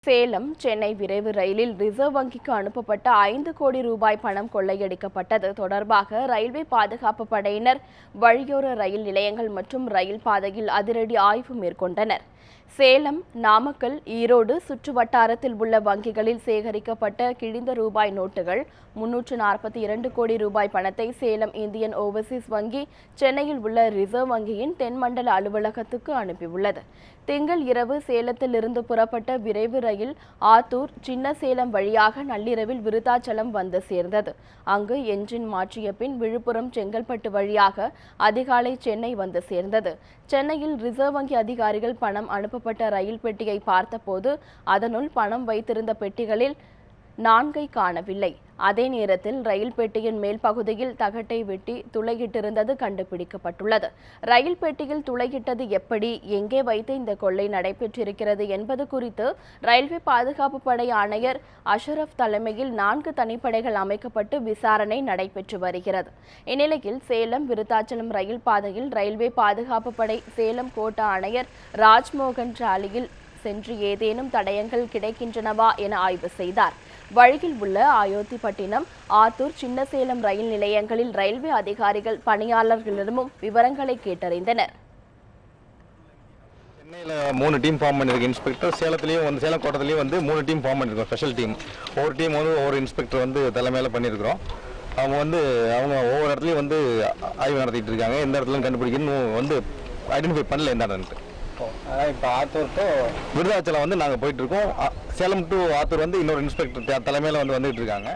சேலம் சென்னை விரைவு ரயிலில் ரிசர்வ் வங்கிக்கு அனுப்பப்பட்ட 5 கோடி ரூபாய் பணம் கொள்ளையடிக்கப்பட்டது தொடர்பாக ரயில்வே பாதுகாப்பு படையினர் வழியோர ரயில் நிலையங்கள் மற்றும் ரயில் பாதையில் அதிரடி ஆய்வு மேற்கொண்டனர். சேலம், நாமக்கல், ஈரோடு சுற்று வட்டாரத்தில் உள்ள வங்கிகளில் சேகரிக்கப்பட்ட கிழிந்த ரூபாய் நோட்டுகள் 342 கோடி ரூபாய் பணத்தை சேலம் இந்தியன் ஓவர்சீஸ் வங்கி சென்னையில் உள்ள ரிசர்வ் வங்கியின் தென்மண்டல அலுவலகத்துக்கு அனுப்பியுள்ளது. திங்கள் இரவு சேலத்தில் இருந்து புறப்பட்ட விரைவு ரயில் ஆத்தூர், சின்ன சேலம் வழியாக நள்ளிரவில் விருத்தாச்சலம் வந்து சேர்ந்தது. அங்கு என்ஜின் மாற்றிய பின் விழுப்புரம், செங்கல்பட்டு வழியாக அதிகாலை சென்னை வந்து சேர்ந்தது. சென்னையில் ரிசர்வ் வங்கி அதிகாரிகள் பணம் அனுப்பப்பட்ட ரயில் பெட்டியை பார்த்தபோது அதனுள் பணம் வைத்திருந்த பெட்டிகளில் 4 காணவில்லை. அதே நேரத்தில் ரயில் பெட்டியின் மேல் பகுதியில் தகட்டை வெட்டி துளையிட்டிருந்தது கண்டுபிடிக்கப்பட்டுள்ளது. ரயில் பெட்டியில் துளையிட்டது எப்படி, எங்கே வைத்து இந்த கொள்ளை நடைபெற்றிருக்கிறது என்பது குறித்து ரயில்வே பாதுகாப்பு படை ஆணையர் அஷரப் தலைமையில் 4 தனிப்படைகள் அமைக்கப்பட்டு விசாரணை நடைபெற்று வருகிறது. இந்நிலையில் சேலம் விருத்தாச்சலம் ரயில் பாதையில் ரயில்வே பாதுகாப்பு படை சேலம் கோட்ட ஆணையர் ராஜ்மோகன் சாலையில் சென்று ஏதேனும் தடயங்கள் கிடைக்கின்றனவா என ஆய்வு செய்தார். வழியில் உள்ள அயோத்திப்பட்டினம், ஆத்தூர், சின்ன சேலம் ரயில் நிலையங்களில் ரயில்வே அதிகாரிகள் பணியாளர்களிடமும் விவரங்களை கேட்டறிந்தனர். சென்னையில் 3 டீம் ஃபார்ம் பண்ணிருக்கு இன்ஸ்பெக்டர். சேலத்துலேயும் சேலம் கோட்டத்துலேயும் 3 டீம் ஃபார்ம் பண்ணியிருக்கோம். ஸ்பெஷல் டீம் ஒவ்வொரு டீம் ஒவ்வொரு இன்ஸ்பெக்டர் தலைமையில் பண்ணியிருக்கிறோம். அவங்க அவங்க ஒவ்வொரு இடத்துலையும் ஆய்வு நடத்திட்டு இருக்காங்க. எந்த இடத்துலையும் கண்டுபிடிக்கணும் ஐடென்டிஃபை பண்ணல எந்த இடம்ட்டு. இப்போ ஆத்தூர் டு விருதாச்சலம் நாங்கள் போயிட்டு இருக்கோம். சேலம் டு ஆத்தூர் இன்னொரு இன்ஸ்பெக்டர் தலைமையில் வந்துட்டு இருக்காங்க.